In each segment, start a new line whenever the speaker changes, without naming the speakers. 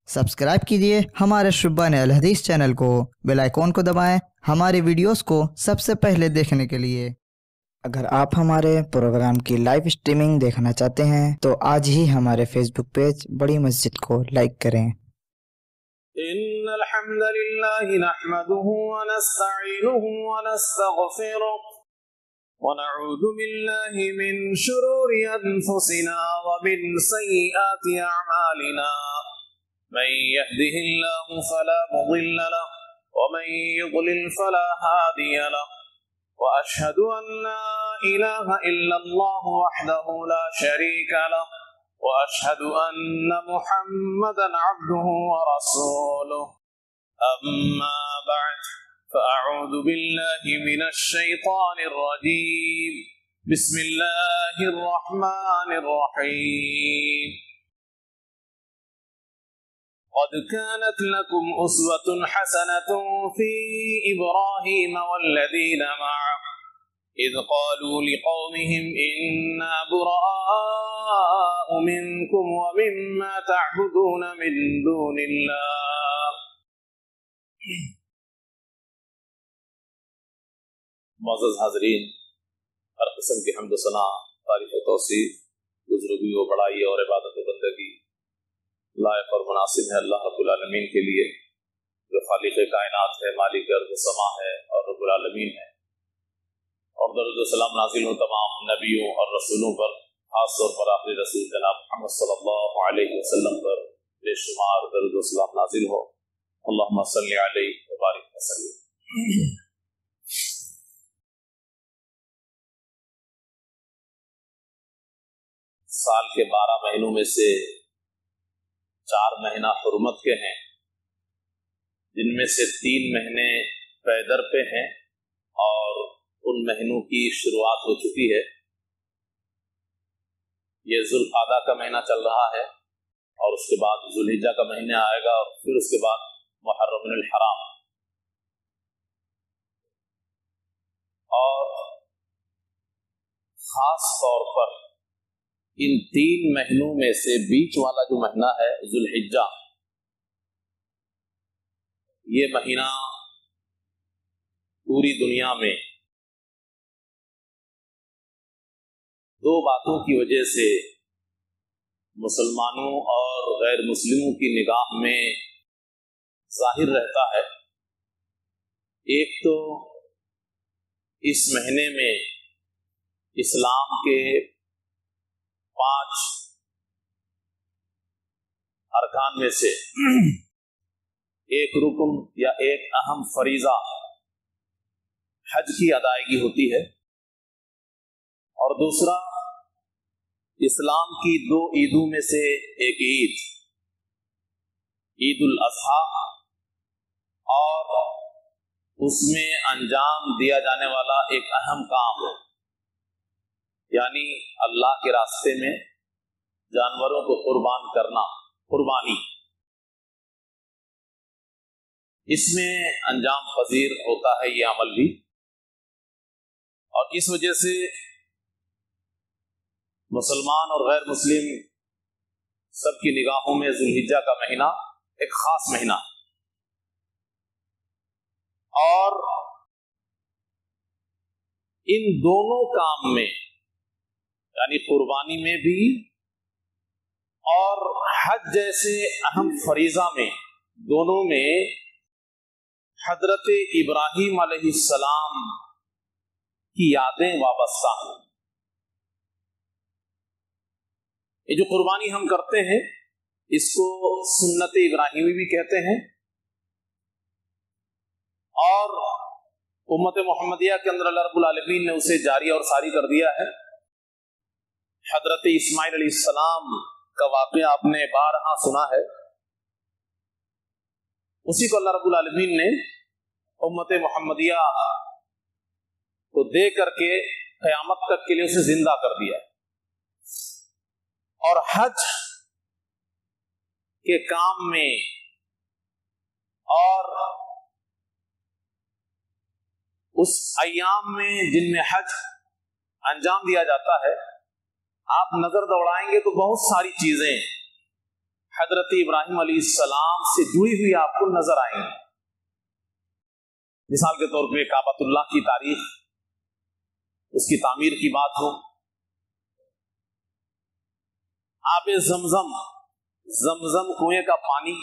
Subscribe कीजिए हमारे शुब्बान अल हदीस चैनल को, बेल आइकॉन को दबाएं हमारे वीडियोस को सबसे पहले देखने के लिए। अगर आप हमारे प्रोग्राम की लाइव स्ट्रीमिंग देखना चाहते हैं तो आज ही हमारे फेसबुक पेज बड़ी मस्जिद को लाइक करें।
इन्नल हम्दुलिल्लाहि नहमदुहु व नस्तईनुहु व नस्तगफिरुह व नऊज़ु बिल्लाहि मिन शुरूरि अनफुसिना व मिन सय्यिआति अअमालिना मन यहदिहिल्लाहु फला मुदिल्ल लहु व मन युद्लिल फला हादिय लहु व अशहदु अन ला इलाहा इल्लल्लाहु वहदहु ला शरीका लहु व अशहदु अन्न मुहम्मदन अब्दुहु व रसूलुहु अम्मा बअद फ़अऊज़ु बिल्लाहि मिनश शैतानिर रजीम बिस्मिल्लाहिर रहमानिर रहीम قد كانت لكم أسوة حسنة في إبراهيم والذين معه إذ قالوا لقومهم إنا براء منكم ومما تعبدون من دون الله معزز حاضرین، ہر قسم کی حمد و ثنا، تعریف و توصیف، بزرگی و بڑائی اور عبادت و بندگی لائق اور مناسب ہے اللہ رب العالمین کے لیے، جو خالق کائنات ہے، مالک ارض و سما ہے اور رب العالمین ہے۔ اور درود و سلام نازل ہو تمام نبیوں اور رسولوں پر، خاص طور پر آخری رسول جناب محمد صلی اللہ علیہ وسلم پر بے شمار درود و سلام نازل ہو۔ اللہم صلی علیہ وبارک وسلم۔ سال کے 12 مہینوں میں سے 4 مہینہ حرمت کے ہیں، جن میں سے 3 مہینے پیدر پہ ہیں اور ان مہینوں کی شروعات ہو چکی ہے۔ یہ ذوالقعدہ کا مہینہ چل رہا ہے اور اس کے بعد ذوالحجہ کا مہینہ آئے گا اور پھر اس کے بعد محرم الحرام۔ اور خاص طور پر ان 3 مہینوں میں سے بیچ والا جو مہینہ ہے ذوالحجہ، یہ مہینہ پوری دنیا میں 2 باتوں کی وجہ سے مسلمانوں اور غیر مسلموں کی نگاہ میں ظاہر رہتا ہے۔ ایک تو اس مہینے میں اسلام کے 5 ارکان میں سے ایک رکن یا ایک اہم فریضہ حج کی ادائیگی ہوتی ہے، اور دوسرا اسلام کی 2 عیدوں میں سے ایک عید، عید الاضحیٰ، اور اس میں انجام دیا جانے والا ایک اہم کام ہے، یعنی اللہ کے راستے میں جانوروں کو قربان کرنا، قربانی۔ اس میں انجام پذیر ہوتا ہے یہ عمل بھی، اور اس وجہ سے مسلمان اور غیر مسلم سب کی نگاہوں میں ذوالحجہ کا مہینہ ایک خاص مہینہ، اور ان دونوں کام میں یعنی قربانی میں بھی اور حج جیسے اہم فریضہ میں، دونوں میں حضرت ابراہیم علیہ السلام کی یادیں وابستہ ہیں۔ یہ جو قربانی ہم کرتے ہیں اس کو سنت ابراہیمی بھی کہتے ہیں، اور امت محمدیہ کے اندر اللہ رب العالمین نے اسے جاری اور ساری کر دیا ہے۔ حضرت اسماعیل علیہ السلام کا واقعہ آپ نے بارہا سنا ہے، اسی کو اللہ رب العالمین نے امت محمدیہ کو دے کر کے قیامت تک کے لیے اسے زندہ کر دیا، اور حج کے کام میں اور اس ایام میں جن میں حج انجام دیا جاتا ہے، آپ نظر دوڑائیں گے تو بہت ساری چیزیں حضرت ابراہیم علیہ السلام سے جڑی ہوئی آپ کو نظر آئیں گی. مثال کے طور پہ کعبۃ اللہ کی تاریخ، اس کی تعمیر کی بات ہو، آب زمزم، زمزم کنویں کا پانی،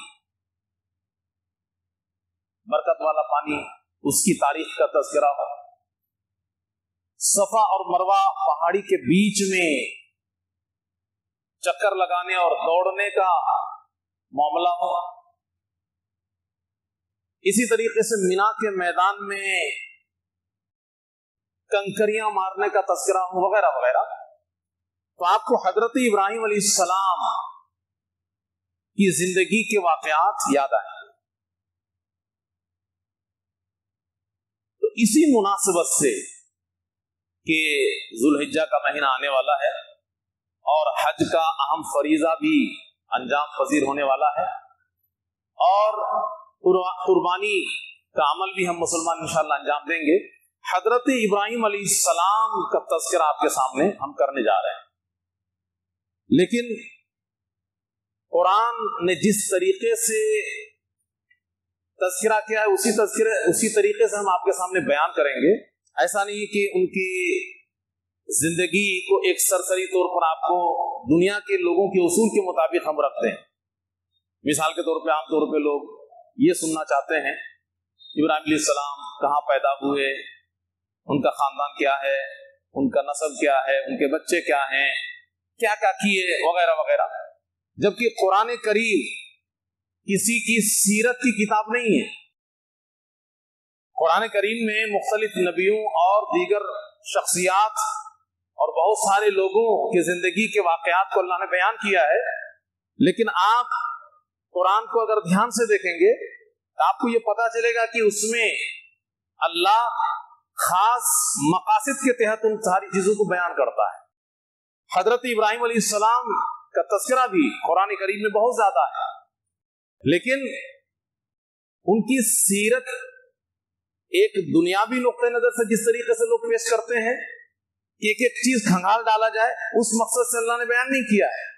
برکت والا پانی، اس کی تاریخ کا تذکرہ ہو، صفا اور مروہ پہاڑی کے بیچ میں چکر لگانے اور دوڑنے کا معاملہ ہو، اسی طریقے سے مینا کے میدان میں کنکریاں مارنے کا تذکرہ ہو، وغیرہ وغیرہ. تو آپ کو حضرت ابراہیم علیہ السلام کی زندگی کے واقعات یاد آئیں. تو اسی مناسبت سے کہ ذوالحجہ کا مہینہ آنے والا ہے اور حج کا اہم فریضہ بھی انجام پذیر ہونے والا ہے، اور قربانی کا عمل بھی ہم مسلمان انشاءاللہ انجام دیں گے. حضرت ابراہیم علیہ السلام کا تذکرہ آپ کے سامنے ہم کرنے جا رہے ہیں. لیکن قرآن نے جس طریقے سے تذکرہ کیا ہے اسی طریقے سے ہم آپ کے سامنے بیان کریں گے. ایسا نہیں کہ ان کی زندگی کو ایک سرسری طور پر آپ کو دنیا کے لوگوں کے اصول کے مطابق ہم رکھ دیں. مثال کے طور پہ عام طور پہ لوگ یہ سننا چاہتے ہیں ابراہیم علیہ السلام کہاں پیدا ہوئے، ان کا خاندان کیا ہے، ان کا نسب کیا ہے، ان کے بچے کیا ہیں، کیا کیا کیے، وغیرہ وغیرہ. جبکہ قرآن کریم کسی کی سیرت کی کتاب نہیں ہے. قرآن کریم میں مختلف نبیوں اور دیگر شخصیات اور بہت سارے لوگوں کی زندگی کے واقعات کو اللہ نے بیان کیا ہے. لیکن آپ قرآن کو اگر دھیان سے دیکھیں گے تو آپ کو یہ پتا چلے گا کہ اس میں اللہ خاص مقاصد کے تحت ان ساری چیزوں کو بیان کرتا ہے. حضرت ابراہیم علیہ السلام کا تذکرہ بھی قرآن کریم میں بہت زیادہ ہے، لیکن ان کی سیرت ایک دنیاوی نقطۂ نظر سے جس طریقے سے لوگ پیش کرتے ہیں کہ ایک ایک چیز کھنگال ڈالا جائے، اس مقصد سے اللہ نے بیان نہیں کیا ہے.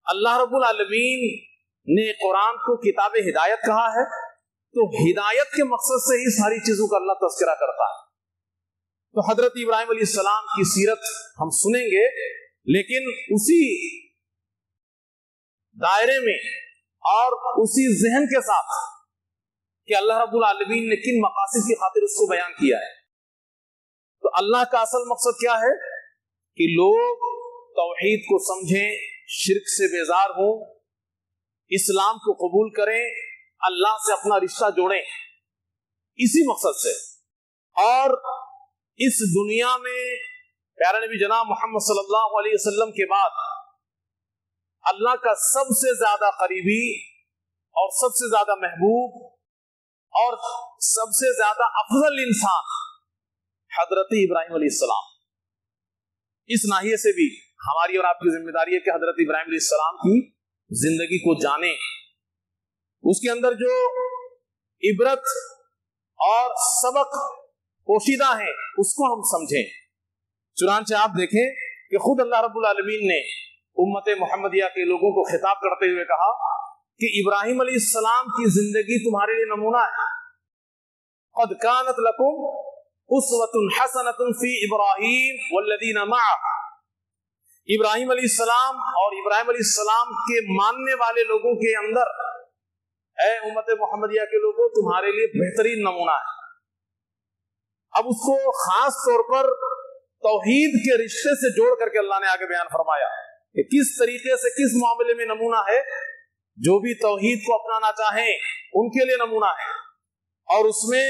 اللہ رب العالمین نے قرآن کو کتاب ہدایت کہا ہے، تو ہدایت کے مقصد سے ہی ساری چیزوں کا اللہ تذکرہ کرتا ہے. تو حضرت ابراہیم علیہ السلام کی سیرت ہم سنیں گے، لیکن اسی دائرے میں اور اسی ذہن کے ساتھ کہ اللہ رب العالمین نے کن مقاصد کی خاطر اس کو بیان کیا ہے. تو اللہ کا اصل مقصد کیا ہے کہ لوگ توحید کو سمجھیں، شرک سے بیزار ہوں، اسلام کو قبول کریں، اللہ سے اپنا رشتہ جوڑیں، اسی مقصد سے. اور اس دنیا میں پیارے نبی جناب محمد صلی اللہ علیہ وسلم کے بعد اللہ کا سب سے زیادہ قریبی اور سب سے زیادہ محبوب اور سب سے زیادہ افضل انسان حضرت ابراہیم علیہ السلام. اس ناحیے سے بھی ہماری اور آپ کی ذمہ داری ہے کہ حضرت ابراہیم علیہ السلام کی زندگی کو جانیں، اس کے اندر جو عبرت اور سبق پوشیدہ ہیں اس کو ہم سمجھیں. چنانچہ آپ دیکھیں کہ خود اللہ رب العالمین نے امت محمدیہ کے لوگوں کو خطاب کرتے ہوئے کہا کہ ابراہیم علیہ السلام کی زندگی تمہارے لیے نمونہ ہے. قد کانت لکم اسوۃ حسنۃ فی ابراہیم والذین معہ. ابراہیم علیہ السلام اور ابراہیم علیہ السلام کے ماننے والے لوگوں کے اندر، اے امت محمدیہ کے لوگوں، تمہارے لیے بہترین نمونہ ہے. اب اس کو خاص طور پر توحید کے رشتے سے جوڑ کر کے اللہ نے آگے بیان فرمایا کہ کس طریقے سے کس معاملے میں نمونہ ہے. جو بھی توحید کو اپنانا چاہیں ان کے لیے نمونہ ہے، اور اس میں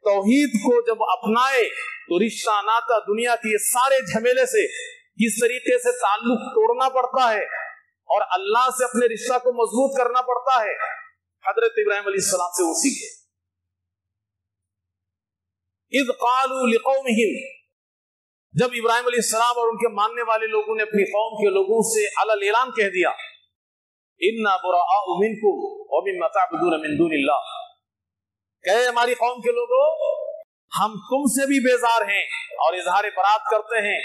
توحید کو جب اپنائے تو رشتہ ناتا دنیا کے سارے جھمیلے سے کس طریقے سے تعلق توڑنا پڑتا ہے اور اللہ سے اپنے رشتہ کو مضبوط کرنا پڑتا ہے، حضرت ابراہیم علیہ السلام سے وہ سیکھے. اذ قالوا لقومہم، جب ابراہیم علیہ السلام اور ان کے ماننے والے لوگوں نے اپنی قوم کے لوگوں سے علی اعلان کہہ دیا، انا براء منکم ومما تعبدون من دون اللہ، کہ ہماری قوم کے لوگوں ہم تم سے بھی بیزار ہیں اور اظہار برات کرتے ہیں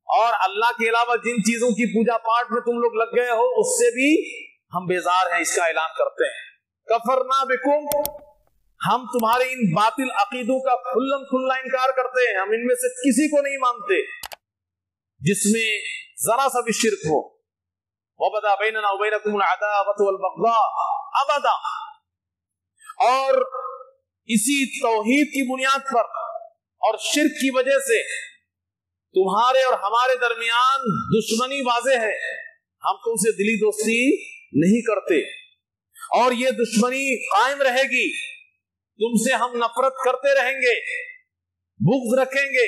اور اللہ کے علاوہ جن چیزوں کی پوجا پاٹ میں تم لوگ لگ گئے ہو اس سے بھی ہم بیزار ہیں، اس کا اعلان کرتے ہیں۔ کفرنا بکم، ہم تمہارے ان باطل عقیدوں کا کھلم کھلا انکار کرتے ہیں، ہم ان میں سے کسی کو نہیں مانتے جس میں ذرا سا بھی شرک ہو۔ وَبَدَا بَيْنَنَا وَبَيْنَكُمُ الْعَدَاوَةُ وَالْبَغْضَاءُ أَبَدًا، اور اسی توحید کی بنیاد پر اور شرک کی وجہ سے تمہارے اور ہمارے درمیان دشمنی واضح ہے، ہم تم سے دلی دوستی نہیں کرتے اور یہ دشمنی قائم رہے گی، تم سے ہم نفرت کرتے رہیں گے، بغض رکھیں گے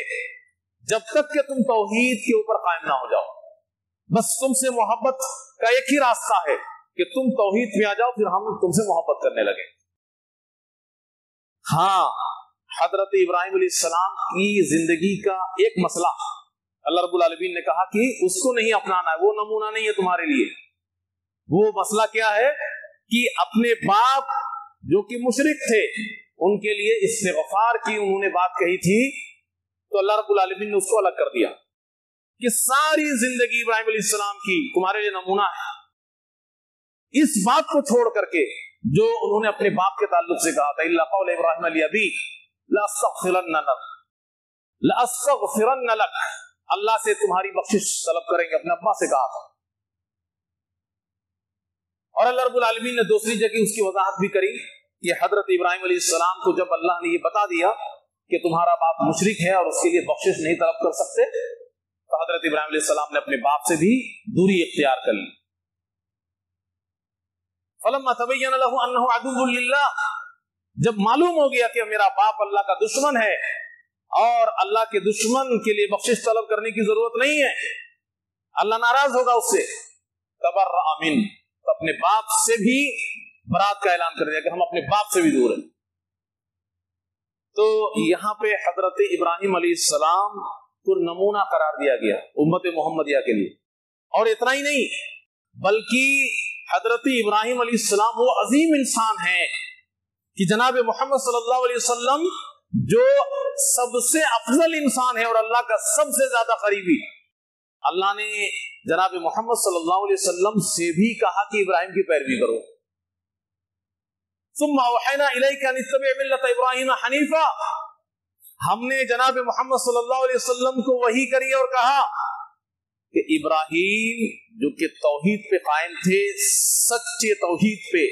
جب تک کہ تم توحید کے اوپر قائم نہ ہو جاؤ۔ بس تم سے محبت کا ایک ہی راستہ ہے کہ تم توحید میں آ جاؤ، پھر ہم تم سے محبت کرنے لگیں۔ ہاں، حضرت ابراہیم علیہ السلام کی زندگی کا ایک مسئلہ اللہ رب العالمین نے کہا کہ اس کو نہیں اپنانا ہے، وہ نمونہ نہیں ہے تمہارے لیے۔ وہ مسئلہ کیا ہے کہ اپنے باپ جو کہ مشرک تھے ان کے لیے استغفار کی انہوں نے بات کہی تھی، تو اللہ رب العالمین نے اس کو الگ کر دیا کہ ساری زندگی ابراہیم علیہ السلام کی تمہارے لیے نمونہ ہے، اس بات کو چھوڑ کر کے جو انہوں نے اپنے باپ کے تعلق سے کہا تھا، الا قول ابراہیم لابی لاستغفرن لک، اللہ سے تمہاری بخشش طلب کریں گے، اپنے ابا سے کہا تھا۔ اور اللہ رب العالمین نے دوسری جگہ اس کی وضاحت بھی کری کہ حضرت ابراہیم علیہ السلام کو جب اللہ نے یہ بتا دیا کہ تمہارا باپ مشرک ہے اور اس کے لیے بخشش نہیں طلب کر سکتے، تو حضرت ابراہیم علیہ السلام نے اپنے باپ سے بھی دوری اختیار کر لی۔ فلما تبین لہ انہ عدو للہ، جب معلوم ہو گیا کہ میرا باپ اللہ کا دشمن ہے اور اللہ کے دشمن کے لیے بخشش طلب کرنے کی ضرورت نہیں ہے، اللہ ناراض ہوگا اس سے، تبرأ منہ، اپنے باپ سے بھی برات کا اعلان کر دیا کہ ہم اپنے باپ سے بھی دور ہیں۔ تو یہاں پہ حضرت ابراہیم علیہ السلام کو نمونہ قرار دیا گیا امت محمدیہ کے لیے، اور اتنا ہی نہیں بلکہ حضرت ابراہیم علیہ السلام وہ عظیم انسان ہیں کہ جناب محمد صلی اللہ علیہ وسلم جو سب سے افضل انسان ہے اور اللہ کا سب سے زیادہ قریبی، اللہ نے جناب محمد صلی اللہ علیہ وسلم سے بھی کہا کہ ابراہیم کی پیروی کرو۔ ثم اوحینا الیک ان اتبع ملت ابراہیم حنیفا، ہم نے جناب محمد صلی اللہ علیہ وسلم کو وحی کری اور کہا کہ ابراہیم جو کہ توحید پہ قائم تھے، سچے توحید پہ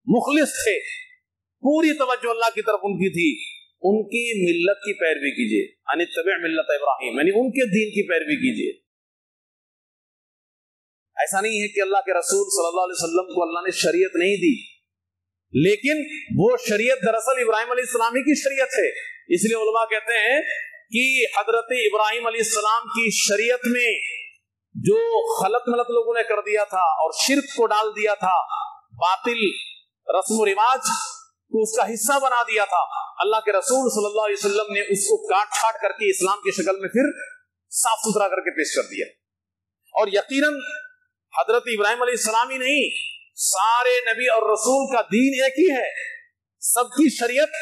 مخلص تھے، پوری توجہ اللہ کی طرف ان کی تھی، ان کی ملت کی پیروی کیجیے، ان اتبع ملت ابراہیم، یعنی ان کے دین کی پیروی کیجیے۔ ایسا نہیں ہے کہ اللہ کے رسول صلی اللہ علیہ وسلم کو اللہ نے شریعت نہیں دی، لیکن وہ شریعت دراصل ابراہیم علیہ السلام ہی کی شریعت ہے۔ اس لیے علماء کہتے ہیں کہ حضرت ابراہیم علیہ السلام کی شریعت میں جو خلط ملط لوگوں نے کر دیا تھا اور شرک کو ڈال دیا تھا، باطل رسم و رواج کو اس کا حصہ بنا دیا تھا، اللہ کے رسول صلی اللہ علیہ وسلم نے اس کو کاٹ چھاٹ کر کے اسلام کی شکل میں پھر صاف ستھرا کر کے پیش کر دیا۔ اور یقیناً حضرت ابراہیم علیہ السلام ہی نہیں، سارے نبی اور رسول کا دین ایک ہی ہے، سب کی شریعت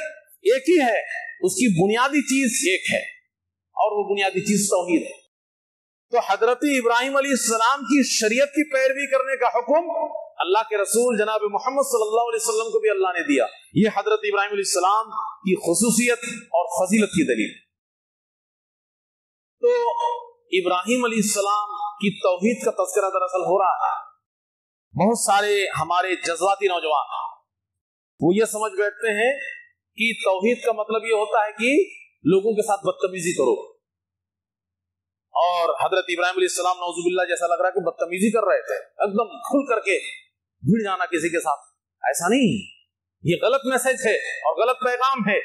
ایک ہی ہے، اس کی بنیادی چیز ایک ہے اور وہ بنیادی چیز توحید ہے۔ تو حضرت ابراہیم علیہ السلام کی شریعت کی پیروی کرنے کا حکم اللہ کے رسول جناب محمد صلی اللہ علیہ وسلم کو بھی اللہ نے دیا۔ یہ حضرت ابراہیم علیہ السلام کی خصوصیت اور فضیلت کی دلیل۔ تو ابراہیم علیہ السلام کی توحید کا تذکرہ دراصل ہو رہا ہے۔ بہت سارے ہمارے جذباتی نوجوان وہ یہ سمجھ بیٹھتے ہیں کہ توحید کا مطلب یہ ہوتا ہے کہ لوگوں کے ساتھ بدتمیزی کرو، اور حضرت ابراہیم علیہ السلام نعوذ باللہ جیسا لگ رہا ہے کہ بدتمیزی کر رہے تھے، ایک دم کھل کر کے بھیڑ جانا کسی کے ساتھ۔ ایسا نہیں، یہ غلط میسج ہے اور غلط پیغام ہے،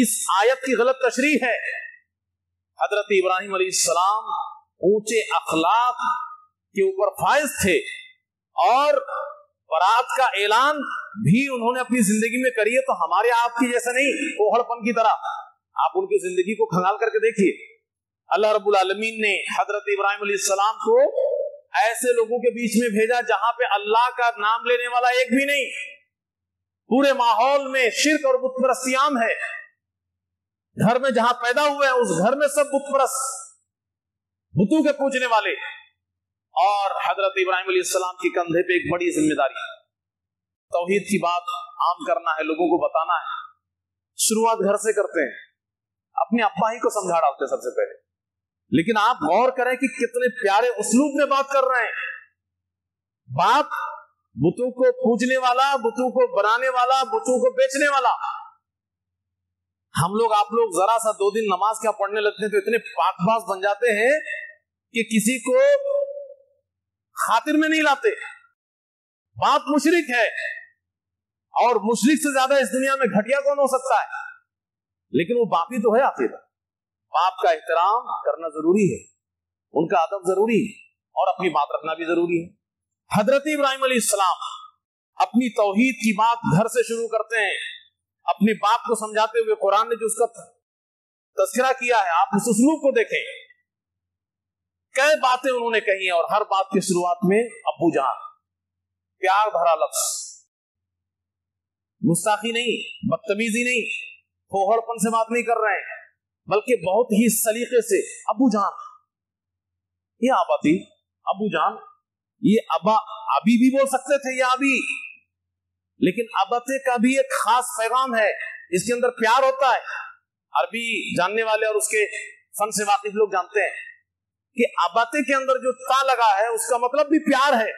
اس آیت کی غلط تشریح ہے۔ حضرت ابراہیم علیہ السلام اونچے اخلاق کے اوپر فائز تھے اور برات کا اعلان بھی انہوں نے اپنی زندگی میں کری ہے، تو ہمارے آپ کی جیسا نہیں کوہڑ پن کی طرح۔ آپ ان کی زندگی کو کھنگال کر کے دیکھیے، اللہ رب العالمین نے حضرت ابراہیم علیہ السلام کو ایسے لوگوں کے بیچ میں بھیجا جہاں پہ اللہ کا نام لینے والا ایک بھی نہیں، پورے ماحول میں شرک اور بت پرستی عام ہے، گھر میں جہاں پیدا ہوئے ہیں اس گھر میں سب بت پرست، बुतों के पूजने वाले। और हजरत इब्राहिम अलैहिस्सलाम के कंधे पे एक बड़ी जिम्मेदारी, तौहीद की बात आम करना है, लोगों को बताना है। शुरुआत घर से करते हैं, अपने अब्बा ही को समझा डालते हैं सबसे पहले। लेकिन आप गौर करें कि कितने प्यारे उसलूब में बात कर रहे हैं। बाप बुतों को पूजने वाला, बुतों को बनाने वाला, बुतों को बेचने वाला। हम लोग, आप लोग जरा सा 2 दिन नमाज क्या पढ़ने लगते हैं तो इतने पाकबाज बन जाते हैं कि किसी को खातिर में नहीं लाते। बाप मुशरिक है, और मुशरिक से ज्यादा इस दुनिया में घटिया कौन हो सकता है? लेकिन वो बाप ही तो है आखिर। बाप का एहतराम करना जरूरी है, उनका अदब जरूरी है, और अपनी बात रखना भी जरूरी है। हजरत इब्राहिम अलैहिस्सलाम अपनी तौहीद की बात घर से शुरू करते हैं, अपने बाप को समझाते हुए। कुरान ने जो उसका तस्करा किया है, आप उस उसलूब को देखें। कई बातें उन्होंने कही हैं, और हर बात की शुरुआत में अब्बू जान, प्यार भरा लफ्ज, गुस्ताखी नहीं, बदतमीजी नहीं, फोहड़पन से बात नहीं कर रहे हैं, बल्कि बहुत ही सलीके से अब्बू जान, ये आबाती, अब्बू जान, ये अबा, अभी भी बोल सकते थे या अभी, लेकिन अबते का भी एक खास पैगाम है, इसके अंदर प्यार होता है। अरबी जानने वाले और उसके फन से वाकिफ लोग जानते हैं कि अबते के अंदर जो ता लगा है उसका मतलब भी प्यार है।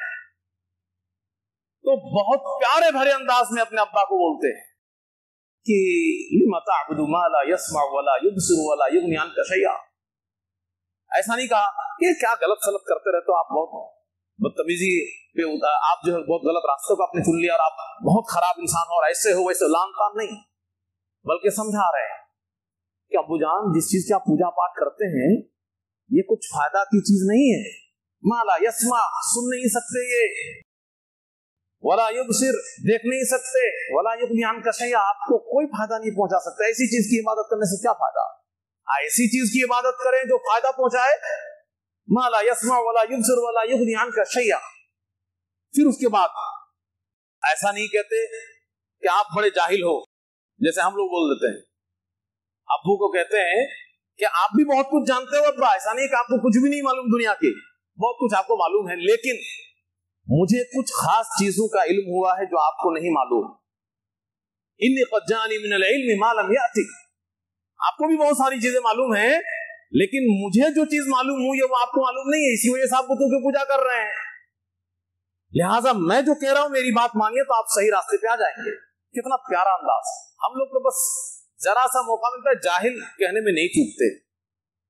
तो बहुत प्यारे भरे अंदाज में अपने अब्बा को बोलते हैं कि लिमा ताअबुदु मा ला यस्मा वला युबसिरु वला युगनी अन्का शैया। ऐसा नहीं कहा कि क्या गलत सलत करते रहते हो, आप बहुत बदतमीजी पे आप जो है बहुत गलत रास्तों को आपने चुन लिया, और आप बहुत खराब इंसान हो, और ऐसे हो वैसे लान तान नहीं, बल्कि समझा रहे हैं कि अब्बू जान, जिस चीज की आप पूजा पाठ करते हैं ये कुछ फायदा की चीज नहीं है। माला यस्मा, सुन नहीं सकते ये, वला युबसिर, देख नहीं सकते, वला युगनी अन्का शैया, आपको कोई फायदा नहीं पहुंचा सकता। ऐसी चीज की इबादत करने से क्या फायदा? ऐसी चीज की इबादत करें जो फायदा पहुंचाए। माला यस्मा वला युबसिर वला युगनी अन्का शैया। फिर उसके बाद ऐसा नहीं कहते कि आप बड़े जाहिल हो, जैसे हम लोग बोल देते हैं। अब्बू को कहते हैं कि आप भी बहुत कुछ जानते हो अब्बा, ऐसा नहीं कि आपको कुछ भी नहीं मालूम दुनिया के, बहुत कुछ आपको मालूम है, लेकिन मुझे कुछ खास चीजों का इल्म हुआ है जो आपको नहीं मालूम। इन्नी क़द जानी मिनल इल्मि मा लम याति, आपको भी बहुत सारी चीजें मालूम है, लेकिन मुझे जो चीज मालूम हुई है वो आपको मालूम नहीं है, इसी वजह से आप बुतों की पूजा कर रहे हैं। लिहाजा मैं जो कह रहा हूं मेरी बात मानिए तो आप सही रास्ते पे आ जाएंगे। कितना प्यारा अंदाज। हम लोग तो बस जरा सा मौका मिलता है जाहिल कहने में नहीं चूकते,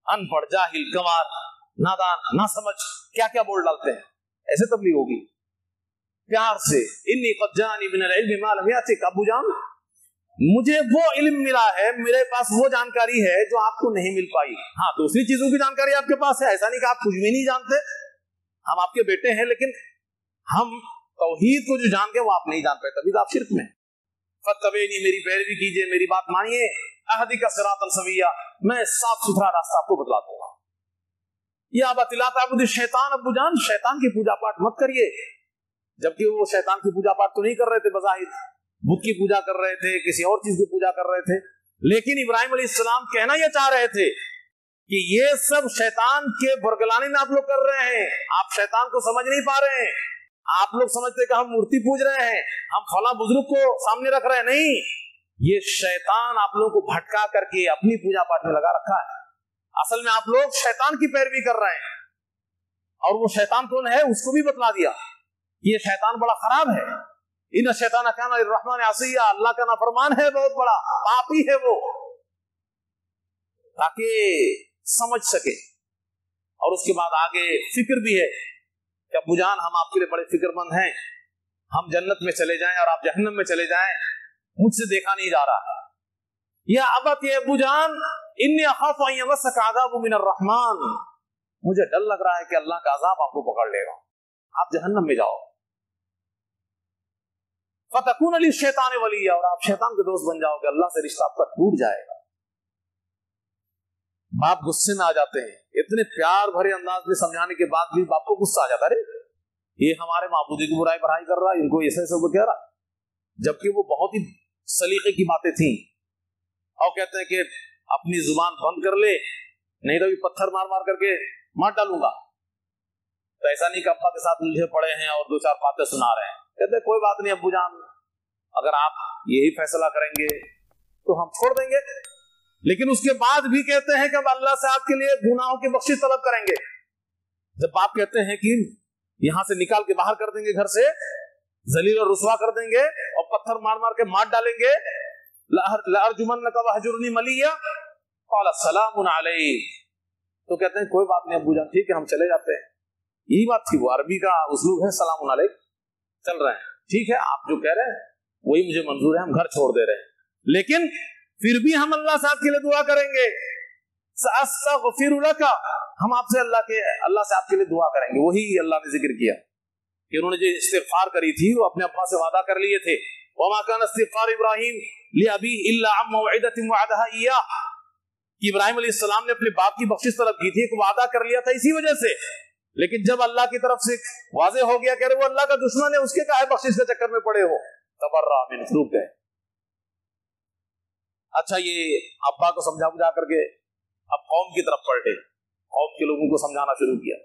अनपढ़, जाहिल, गंवार, नादान, ना समझ, क्या क्या बोल डालते हैं। ऐसे तबलीग होगी प्यार से। इन्नी क़द जानी मिनल इल्मि मा लम याति, अब्बू जान मुझे वो इल्म मिला है, मेरे पास वो जानकारी है जो आपको नहीं मिल पाई। हाँ, दूसरी चीजों की जानकारी आपके पास है, ऐसा नहीं कि आप कुछ भी नहीं जानते। हम आपके बेटे हैं, लेकिन हम तौहीद को जो जान के वो आप नहीं जान पाए, तभी तो आप शिर्क में। फत्तबीनी, मेरी पैरवी कीजिए, मेरी बात मानिए। अहदी का सिरातन सविया, मैं साफ सुथरा रास्ता आपको बतला दूंगा। या बतिला ताबुद शैतान, अब्बू जान शैतान की पूजा पाठ मत करिए। जबकि वो शैतान की पूजा पाठ तो नहीं कर रहे थे, बज़ाहिर बुत की पूजा कर रहे थे, किसी और चीज की पूजा कर रहे थे, लेकिन इब्राहिम अलैहिस्सलाम कहना यह चाह रहे थे कि ये सब शैतान के बरगलाने में आप लोग कर रहे हैं। आप शैतान को समझ नहीं पा रहे हैं। आप लोग समझते कि हम मूर्ति पूज रहे हैं, हम फला बुजुर्ग को सामने रख रहे हैं। नहीं, ये शैतान आप लोगों को भटका करके अपनी पूजा पाठ में लगा रखा है। असल में आप लोग शैतान की पैरवी कर रहे हैं, और वो शैतान कौन है उसको भी बतला दिया। ये शैतान बड़ा खराब है। इन शैतान काना लिर्रहमान असिया, अल्लाह का नाफरमान है, बहुत बड़ा पापी है वो, ताकि समझ सके। और उसके बाद आगे फिक्र भी है कि अब्बू जान हम आपके लिए बड़े फिक्रमंद हैं, हम जन्नत में चले जाएं और आप जहन्नम में चले जाएं, मुझसे देखा नहीं जा रहा। या अबत ये अब्बू जान, इन्नी अखाफु अन यमस्सका अज़ाबु मिनर रहमान, मुझे डर लग रहा है कि अल्लाह का अज़ाब आपको पकड़ लेगा, आप जहन्नम में जाओ। फतकून अली शैतान वलिया, और आप शैतान के दोस्त बन जाओगे, अल्लाह से रिश्ता आपका टूट जाएगा। बाप गुस्से में आ जाते हैं। इतने प्यार भरे अंदाज में समझाने के बाद भी बाप को गुस्सा आ जाता है, अरे ये हमारे माबूदी की बुराई बढ़ाई कर रहा है, इनको ऐसे ऐसे कह रहा, जबकि वो बहुत ही सलीके की बातें थी। और कहते हैं कि अपनी जुबान बंद कर ले, नहीं तो भी पत्थर मार मार करके मार डालूंगा। तो ऐसा नहीं कि अब्बा के साथ उलझे पड़े हैं और 2-4 बातें सुना रहे हैं। कहते कोई बात नहीं अब्बू जान, अगर आप यही फैसला करेंगे तो हम छोड़ देंगे। लेकिन उसके बाद भी कहते हैं कि अब अल्लाह से आपके लिए गुनाहों की बख्शिश तलब करेंगे। जब बाप कहते हैं कि यहां से निकाल के बाहर कर देंगे, घर से जलील और रुसवा कर देंगे और पत्थर मार मार के मार डालेंगे, लअरजुमन्नका वहजुरनी मलिया क़ाल सलामुन अलैक, तो कहते हैं कोई बात नहीं अब्बू जान, ठीक है हम चले जाते हैं। यही बात थी, वो अरबी का उसलूब है, सलामुन अलैक, चल रहे हैं, ठीक है आप जो कह रहे हैं वही मुझे मंजूर है, हम घर छोड़ दे रहे हैं, लेकिन फिर भी हम अल्लाह से आपके लिए दुआ करेंगे, सअस्तग़फिरु लका, हम आपसे अल्लाह से आपके लिए दुआ करेंगे। वही अल्लाह ने जिक्र किया कि उन्होंने जो इस्तिग़फ़ार करी थी वो अपने अब्बा से वादा कर लिए थे। वमा कान इस्तिग़फ़ार इब्राहीम लिअबी इल्ला अन मौइदतिन वअदहा इय्याह, कि इब्राहिम अलैहिस्सलाम ने अपने बाप की बख्शिश तलब की थी, एक वादा कर लिया था इसी वजह से। लेकिन जब अल्लाह की तरफ से वाज़े हो गया कह रहे वो अल्लाह का दुश्मन है, उसके काहे बख्शिश के चक्कर में पड़े हो, तबर्रा मिन, रुक गए। अच्छा ये अब्बा को समझा बुझा करके अब कौम की तरफ पलटे, कौम के लोगों को समझाना शुरू किया।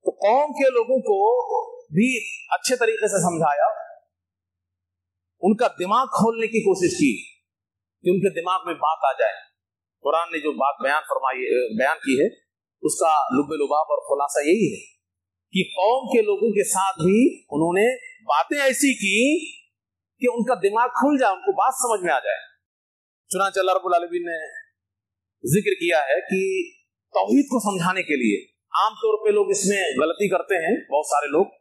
तो कौम के लोगों को भी अच्छे तरीके से समझाया, उनका दिमाग खोलने की कोशिश की कि उनके दिमाग में बात आ जाए। कुरान ने जो बात बयान की है उसका लुब्बे लुबाब और खुलासा यही है कि कौम के लोगों के साथ भी उन्होंने बातें ऐसी की कि उनका दिमाग खुल जाए, उनको बात समझ में आ जाए। चुनांचे अल्लाह रब्बुल आलमीन ने जिक्र किया है कि तौहीद को समझाने के लिए आमतौर पे लोग इसमें गलती करते हैं। बहुत सारे लोग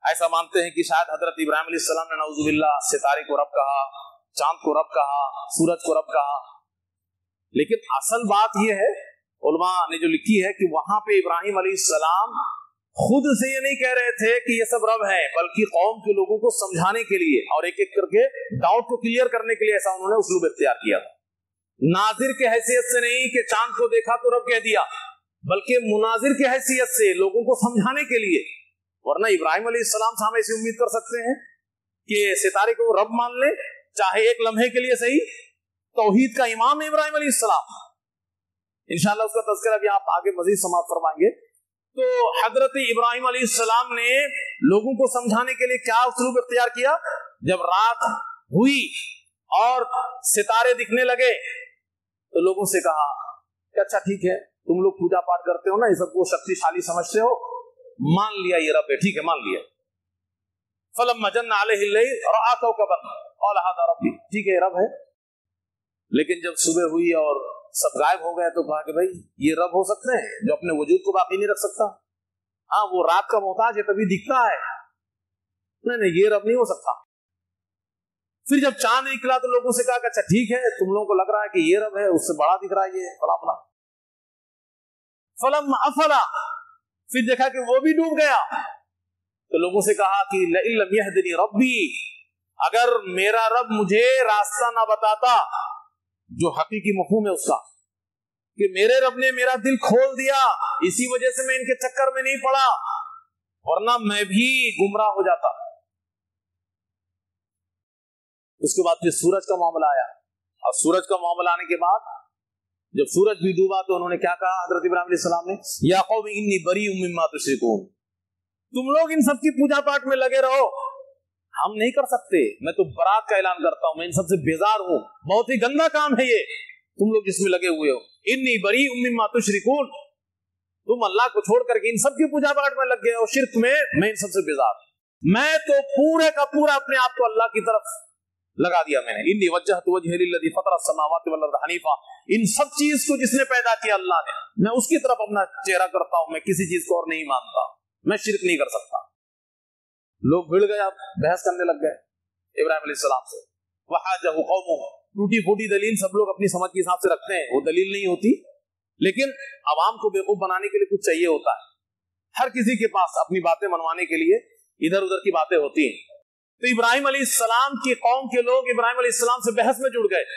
ऐसा मानते हैं कि शायद हजरत इब्राहिम अलैहिस्सलाम ने नऊजुबिल्लाह सितारे को रब कहा, चांद को रब कहा, सूरज को रब कहा, लेकिन असल बात यह है, उलमा ने जो लिखी है कि वहां पे इब्राहिम अलैहिस्सलाम खुद से ये नहीं कह रहे थे कि ये सब रब है, बल्कि कौम के लोगों को समझाने के लिए और एक एक करके डाउट को क्लियर करने के लिए ऐसा उन्होंने उसलूब इख्तियार किया था। नाजिर के हैसियत से नहीं कि चांद को देखा तो रब कह दिया, बल्कि मुनाजिर के हैसियत से लोगों को समझाने के लिए। वरना इब्राहिम अलैहिस्सलाम से हम ऐसी उम्मीद कर सकते हैं कि सितारे को रब मान ले, चाहे एक लम्हे के लिए सही। तौहीद का इमाम है इब्राहिम अलैहिस्सलाम, इंशाअल्लाह उसका तज़किरा भी आप आगे मजीद समाप्त फरमाएंगे। तो हजरत इब्राहिम अलैहिस्सलाम ने लोगों को समझाने के लिए क्या उसलूब इख्तियार किया, जब रात हुई और सितारे दिखने लगे तो लोगों से कहा कि अच्छा ठीक है, तुम लोग पूजा पाठ करते हो ना, ये सबको शक्तिशाली समझते हो, मान लिया ये रब है, ठीक है मान लिया। फलम्मा जन्ना अलैहि लैल रआ कौकबन क़ाल हाज़ा रब्बी, ठीक है रब है। लेकिन जब सुबह हुई और सब गायब हो गए तो कहा कि भाई ये रब हो सकते हैं जो अपने वजूद को बाकी नहीं रख सकता। हाँ वो रात का मोहताज है तभी दिखता है, नहीं ये रब नहीं हो सकता। फिर जब चांद निकला तो लोगों से कहा कि अच्छा ठीक है, तुम लोगों को लग रहा है कि ये रब है, उससे बड़ा दिख रहा है ये फला फला। फलम अफला, फिर देखा कि वो भी डूब गया तो लोगों से कहा कि लम यहदिनी रब्बी, अगर मेरा रब मुझे रास्ता ना बताता, जो हकीकी मफ़हूम है उसका कि मेरे रब ने मेरा दिल खोल दिया, इसी वजह से मैं इनके चक्कर में नहीं पड़ा, वरना मैं भी गुमराह हो जाता। उसके बाद फिर सूरज का मामला आया, और सूरज का मामला आने के बाद जब सूरज भी डूबा तो उन्होंने क्या कहा हजरत इब्राहिम अलैहिस्सलाम ने, या कौम इन्नी बरीउम मिम्मा तुश्रिकून, तुम लोग इन सब की पूजा पाठ में लगे रहो, हम नहीं कर सकते, मैं तो बरात का ऐलान करता हूं, मैं इन सबसे बेजार हूं, बहुत ही गंदा काम है ये, तुम लोग इसमें लगे हुए हो। इन्नी बरीउम मिम्मा तुश्रिकून, तुम अल्लाह को छोड़ करके इन सब की पूजा पाठ में लग गए हो, शिर्क में, मैं इन सबसे बेजार, मैं तो पूरे का पूरा अपने आप को अल्लाह की तरफ लगा दिया मैंने। इन्नी वज्जहतु वजही लिल्लज़ी फ़तरा अस्समावाति वल अर्ज़ हनीफ़ा, इन सब चीज को जिसने पैदा किया अल्लाह ने, मैं उसकी तरफ अपना चेहरा करता हूं, मैं किसी चीज को और नहीं मानता, मैं शिर्क नहीं कर सकता। लोग भिड़ गए, बहस करने लग गए इब्राहिम अलैहिस्सलाम से। वहाजहु कौमुहु, टूटी फूटी दलील सब लोग अपनी समझ के हिसाब से रखते हैं, वो दलील नहीं होती, लेकिन अवाम को बेवकूफ बनाने के लिए कुछ चाहिए होता है। हर किसी के पास अपनी बातें मनवाने के लिए इधर उधर की बातें होती हैं। तो इब्राहिम अलैहिस्सलाम की कौम के लोग इब्राहिम अलैहिस्सलाम से बहस में जुड़ गए,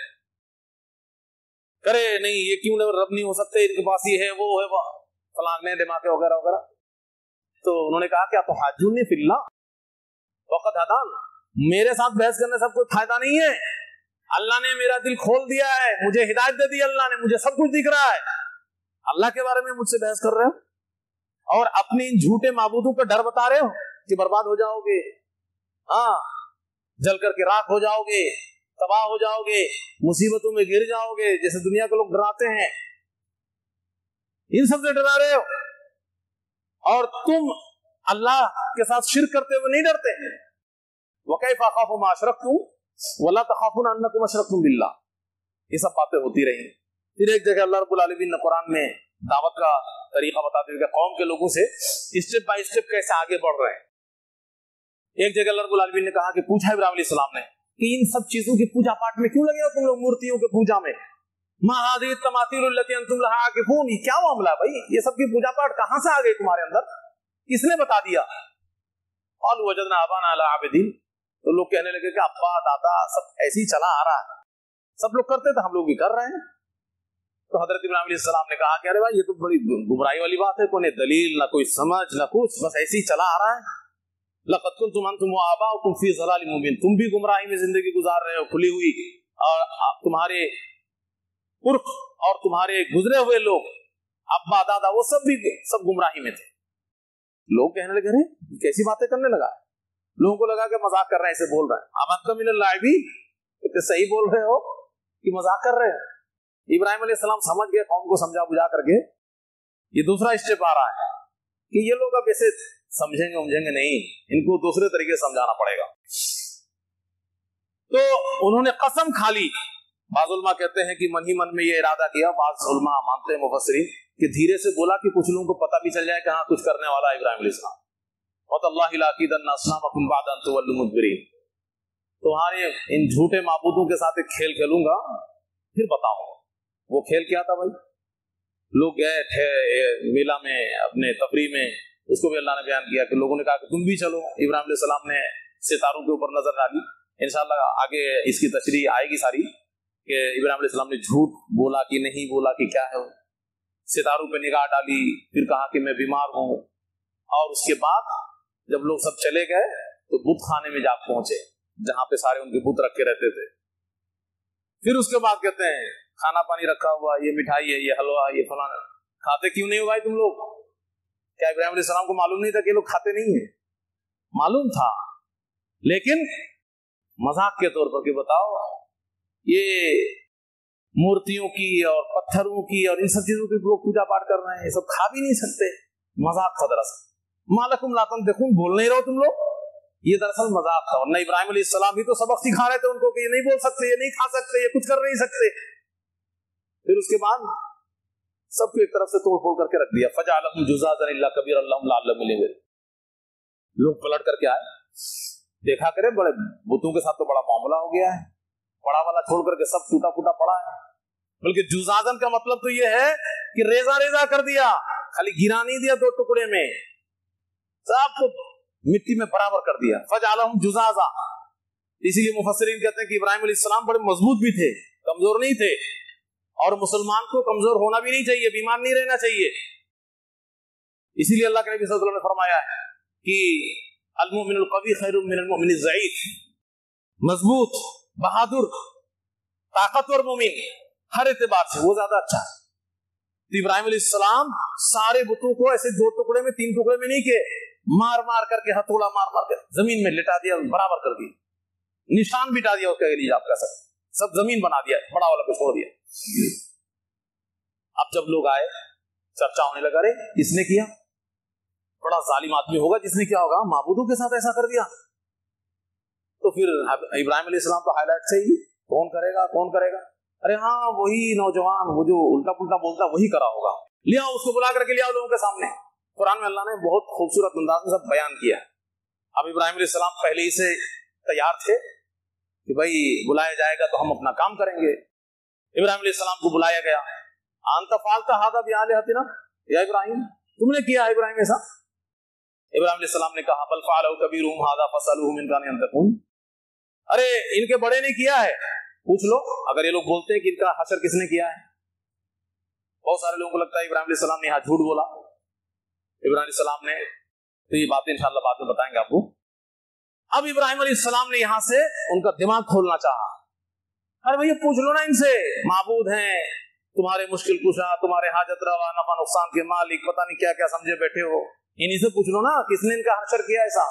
करे नहीं ये क्यों रब नहीं हो सकते, इनके पास ये है वो है वो फलाने दिमागे वगैरह वगैरह। तो उन्होंने कहा क्या तो हाजुनी फिल्लाह वक़द हदान, मेरे साथ बहस करने से कोई फायदा नहीं है, अल्लाह ने मेरा दिल खोल दिया है, मुझे हिदायत दे दी अल्लाह ने, मुझे सब कुछ दिख रहा है, अल्लाह के बारे में मुझसे बहस कर रहे हो और अपने इन झूठे माबूदों का डर बता रहे हो कि बर्बाद हो जाओगे, हाँ, जल करके राख हो जाओगे, तबाह हो जाओगे, मुसीबतों में गिर जाओगे, जैसे दुनिया के लोग डराते हैं। इन सब से डरा रहे हो और तुम अल्लाह के साथ शिर्क करते हुए नहीं डरते। वकैफ़ अख़ाफ़ु मा अशरक्तुम वला तख़ाफ़ूना अन्नकुम अशरक्तुम बिल्लाह। ये सब बातें होती रही। फिर एक जगह अल्लाह रब्बुल आलमीन ने कुरान में दावत का तरीका बताते हुए कौम के लोगों से स्टेप बाय स्टेप कैसे आगे बढ़ रहे हैं। एक जगह अल्लाह रब्बुल आलमीन ने कहा कि पूछा इब्राहीम अलैहिस्सलाम ने कि इन सब चीजों की पूजा पाठ में क्यों लगे हो तुम लोग, मूर्तियों के पूजा में। मा हाज़िही तमासीलु लती अंतुम लहा आकिफून, ये क्या मामला है भाई, ये सब की पूजा पाठ कहां से आ गई तुम्हारे अंदर, किसने बता दिया। क़ालू वजदना आबाना अला आबिदीन, तो लोग कहने लगे कि अब्बा दादा सब ऐसे ही चला आ रहा है, सब लोग करते थे हम लोग भी कर रहे हैं। तो हजरत इब्राहीम अलैहिस्सलाम ने कहा कि अरे भाई ये तो बड़ी गुमराही वाली बात है, कोई दलील ना कोई समझ ना कुछ, बस ऐसे ही चला आ रहा है। लक़द कुंतुम अंतुम व आबाउकुम फी ज़लालिम मुबीन, तुम भी गुमराही में जिंदगी गुजार रहे हो खुली हुई, और तुम्हारे पुरख और तुम्हारे गुजरे हुए लोग अब्बा दादा वो सब भी सब गुमराही में थे। लोग कहने लगे अरे कैसी बातें करने लगा, लोगों को लगा कि मजाक कर रहे हैं, ऐसे बोल रहे हैं। अमंतम मिनल लाइबीन, तो सही बोल रहे हो कि मजाक कर रहे हैं। इब्राहीम अलैहिस्सलाम समझ गए, कौम को समझा बुझा करके ये दूसरा स्टेप आ रहा है कि ये लोग अब ऐसे समझेंगे उमझेंगे नहीं, इनको दूसरे तरीके से समझाना पड़ेगा। तो उन्होंने कसम खा ली। बाज़ उलमा कहते हैं कि मन ही मन में ये इरादा किया, बाज़ उलमा मानते हैं मुफस्सिरीन कि धीरे से बोला कि कुछ लोगों को पता भी चल जाए कि हाँ कुछ करने वाला है इब्राहीम अलैहिस्सलाम। वतल्लाहि लअकीदन्ना अस्नामकुम बअद अन तुवल्लू मुदबिरीन, तुम्हारे इन झूठे माबूदों के साथ एक खेल खेलूंगा फिर बताऊंगा। वो खेल क्या था भाई, लोग गए थे मेला में अपने तफरीह में, उसको भी अल्लाह ने बयान किया कि लोगों ने कहा कि तुम भी चलो। इब्राहीम अलैहिस्सलाम ने सितारों के ऊपर नजर डाली, इंशाअल्लाह आगे इसकी तशरीह आएगी सारी कि इब्राहीम अलैहिस्सलाम ने झूठ बोला कि नहीं बोला कि क्या है। सितारों पे निगाह डाली, फिर कहा कि मैं बीमार हूँ, और उसके बाद जब लोग सब चले गए तो बुत खाने में जा पहुंचे जहां पे सारे उनके बुत रखे रहते थे। फिर उसके बाद कहते हैं खाना पानी रखा हुआ, ये मिठाई है, ये हलवा, ये फलाना, खाते क्यों नहीं हो भाई तुम लोग? क्या इब्राहीम अलैहिस्सलाम को मालूम नहीं था कि लोग खाते नहीं है? मालूम था, लेकिन मजाक के तौर पर कि बताओ ये मूर्तियों की और पत्थरों की और इन सब चीजों की लोग पूजा पाठ कर रहे हैं, ये सब खा भी नहीं सकते। मजाक था दरअसल। मालकुम ला तंतिकून, बोल नहीं रहो तुम लोग, ये दरअसल मजाक था। वरना इब्राहीम अलैहिस्सलाम भी तो सबक सिखा रहे थे उनको कि ये नहीं बोल सकते, ये नहीं खा सकते, ये कुछ कर नहीं सकते। फिर उसके बाद सबको एक तरफ से तोड़ फोड़ करके रख दिया। फजअलहुम जुज़ाज़न इल्ला कबीरन लहुम लअल्लहुम यग्लिबून। लोग पलट करके आए, देखा करे बड़े बुतों के साथ तो बड़ा मामला हो गया है, बड़ा वाला छोड़ करके सब टूटा फूटा पड़ा है। बल्कि जुज़ाज़न का मतलब तो ये है कि रेजा रेजा कर दिया, खाली गिरा नहीं दिया दो टुकड़े में, सबको मिट्टी में बराबर कर दिया। फजअलहुम जुज़ाज़ा। इसीलिए मुफस्सिरीन कहते हैं कि इब्राहीम अलैहिस्सलाम बड़े मजबूत भी थे, कमजोर नहीं थे, और मुसलमान को कमजोर होना भी नहीं चाहिए, बीमार नहीं रहना चाहिए। इसीलिए अल्लाह के नबी सल्लल्लाहु अलैहि वसल्लम ने फरमाया है कि अल मुमिनुल क़वी खैरुम मिनल मुमिनिज़ ज़ईफ़, मजबूत, बहादुर, ताकतवर मुमिन हर एतबार से वो ज्यादा अच्छा है। तो इब्राहीम अलैहिस्सलाम सारे बुतों को ऐसे दो टुकड़े में, तीन टुकड़े में नहीं के, मार मार करके, हथौड़ा मार मार कर जमीन में लिटा दिया, बराबर कर दिया, निशान बिठा दिया उसका एलिया आपका सब जमीन बना दिया, बड़ा वाला पे छोड़ दिया। अब जब लोग आए चर्चा होने लगा, अरे किसने किया, बड़ा जालिम आदमी होगा जिसने क्या होगा, माबूदों के साथ ऐसा कर दिया। तो फिर इब्राहीम अलैहिस्सलाम तो हाईलाइट से ही कौन करेगा कौन करेगा, अरे हाँ वही नौजवान, वो जो उल्टा पुल्टा बोलता वही करा होगा, लिया उसको बुला करके लिया लोगों के सामने। कुरान में अल्लाह ने बहुत खूबसूरत अंदाज में सब बयान किया। अब इब्राहीम अलैहिस्सलाम पहले ही से तैयार थे कि भाई बुलाया जाएगा तो हम अपना काम करेंगे। इब्राहीम अलैहिस्सलाम को बुलाया गया। अंत फालता हादा बिआलिहतिना, या इब्राहीम तुमने किया है इब्राहीम ऐसा? इब्राहीम अलैहिस्सलाम ने कहा बल फ़अलहु कबीरुहुम हादा फसअलूहुम इन कानू यंतिकून, अरे इनके बड़े ने किया है, पूछ लो अगर ये लोग बोलते हैं कि इनका हशर किसने किया है। बहुत सारे लोगों को लगता है इब्राहीम अलैहिस्सलाम ने यहाँ झूठ बोला। इब्राहीम अलैहिस्सलाम ने, तो ये बातें इंशाअल्लाह बाद में बताएंगे आपको। अब इब्राहीम अलैहिस्सलाम ने यहाँ से उनका दिमाग खोलना चाहा, अरे भैया पूछ लो ना इनसे, माबूद हैं, तुम्हारे मुश्किल कुशा, तुम्हारे हाजत रवा, नफा नुकसान के मालिक, पता नहीं क्या क्या समझे बैठे हो, इन्हीं से पूछ लो ना किसने इनका हशर किया ऐसा।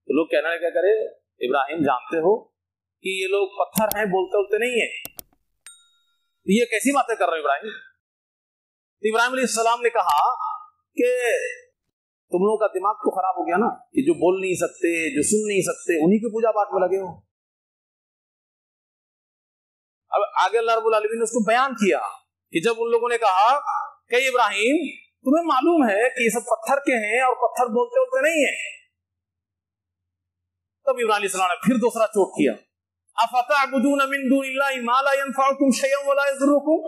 तो लोग कहना क्या करे, इब्राहिम जानते हो कि ये लोग पत्थर हैं, बोलते बोलते नहीं है, ये कैसी बातें कर रहे हो इब्राहिम। इब्राहिम अलैहिस्सलाम ने कहा कि तुम लोगों का दिमाग तो खराब हो गया ना, ये जो बोल नहीं सकते, जो सुन नहीं सकते, उन्हीं की पूजा पाठ में लगे हो। अब आगे अल्लाह रब्बुल आलमीन ने उसको बयान किया कि जब उन लोगों ने कहा कि इब्राहिम तुम्हें मालूम है कि ये सब पत्थर के हैं और पत्थर बोलते बोलते नहीं है, तब इब्राहिम अलैहिस्सलाम ने फिर दूसरा चोट किया, अफतअबुदून मिन दुनिल्लाहि मा ला यनफउकुम शयअन व ला यज़ुरुकुम।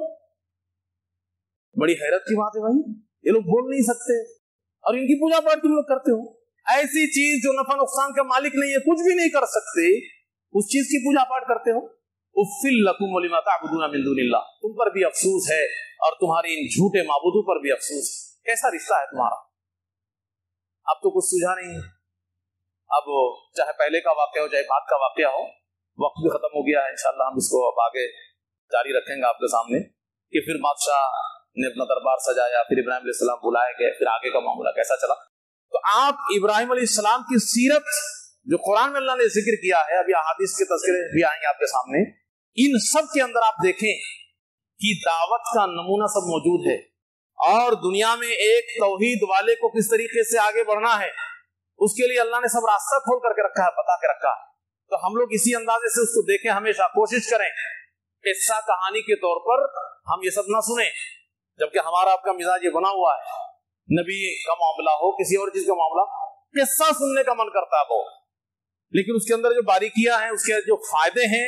बड़ी हैरत की बात है भाई, ये लोग बोल नहीं सकते और इनकी पूजा पाठ तुम लोग करते हो। ऐसी चीज जो नफा नुकसान का मालिक नहीं है, कुछ भी नहीं कर सकते, उस चीज की पूजा पाठ करते हो। उफ़्फ़िल लकुम वलिमा तअबुदून मिन दुनिल्लाह, तुम पर भी अफसोस है और तुम्हारे इन झूठे माबूदों पर भी अफसोस है। कैसा रिश्ता है तुम्हारा। अब तो कुछ सूझा नहीं है। अब चाहे पहले का वाकया हो चाहे बाद का वाकया हो, वक्त भी खत्म हो गया है। इंशाअल्लाह हम इसको अब आगे जारी रखेंगे आपके सामने कि फिर बादशाह ने अपना दरबार सजाया, फिर इब्राहिम अलैहिस्सलाम बुलाए गए, फिर आगे का मामला कैसा चला। तो आप इब्राहिम अलैहिस्सलाम की सीरत जो कुरान में अल्लाह ने जिक्र किया है, अभी अहादीस के तज़किरे भी आएंगे आपके सामने, इन सब के अंदर आप देखें कि दावत का नमूना सब मौजूद है और दुनिया में एक तौहीद वाले को किस तरीके से आगे बढ़ना है उसके लिए अल्लाह ने सब रास्ता खोल करके रखा है, बता के रखा है। तो हम लोग इसी अंदाजे से उसको देखें, हमेशा कोशिश करें किस्सा कहानी के तौर पर हम ये सब ना सुने, जबकि हमारा आपका मिजाज ये बना हुआ है, नबी का मामला हो किसी और चीज का मामला, किस्सा सुनने का मन करता है बहुत, लेकिन उसके अंदर जो बारीकियां हैं, उसके जो फायदे हैं,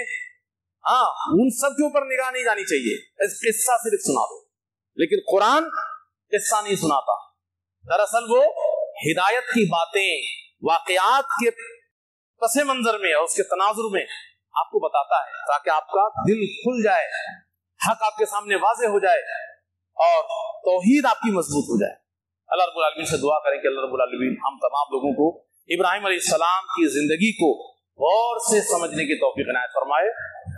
हाँ, उन सब के ऊपर निगाह नहीं जानी चाहिए। किस्सा सिर्फ सुना दो, लेकिन कुरान किस्सा नहीं सुनाता। दरअसल वो हिदायत की बातें वाकयात के पसे मंजर में और उसके तनाजुर में आपको बताता है, ताकि आपका दिल खुल जाए, हक आपके सामने वाज़ेह हो जाए और तौहीद आपकी मजबूत हो जाए। अल्लाह रब्बुल आलमीन से दुआ करें कि अल्लाह रब्बुल आलमीन हम तमाम लोगों को इब्राहिम अलैहिस्सलाम की जिंदगी को गौर से समझने की तौफीक इनायत फरमाए।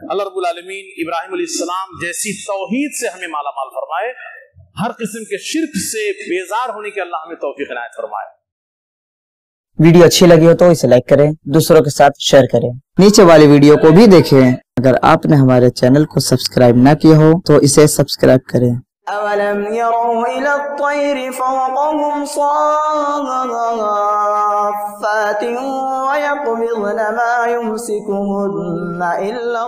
अल्लाह रब्बुल आलमीन इब्राहिम अलैहिस्सलाम जैसी तौहीद से हमें माला माल फरमाए, हर किस्म के शिर्क से बेजार होने के अल्लाह हमें तौफीक इनायत फरमाए।
वीडियो अच्छी लगी हो तो इसे लाइक करें, दूसरों के साथ शेयर करें, नीचे वाली वीडियो को भी देखें। अगर आपने हमारे चैनल को सब्सक्राइब ना किया हो तो इसे सब्सक्राइब करें। अवलम यरौ इला त्तैरि फ़ौक़हुम साफ़्फ़ातिन व यक़बिज़न मा युमसिकुहुन्ना इल्ला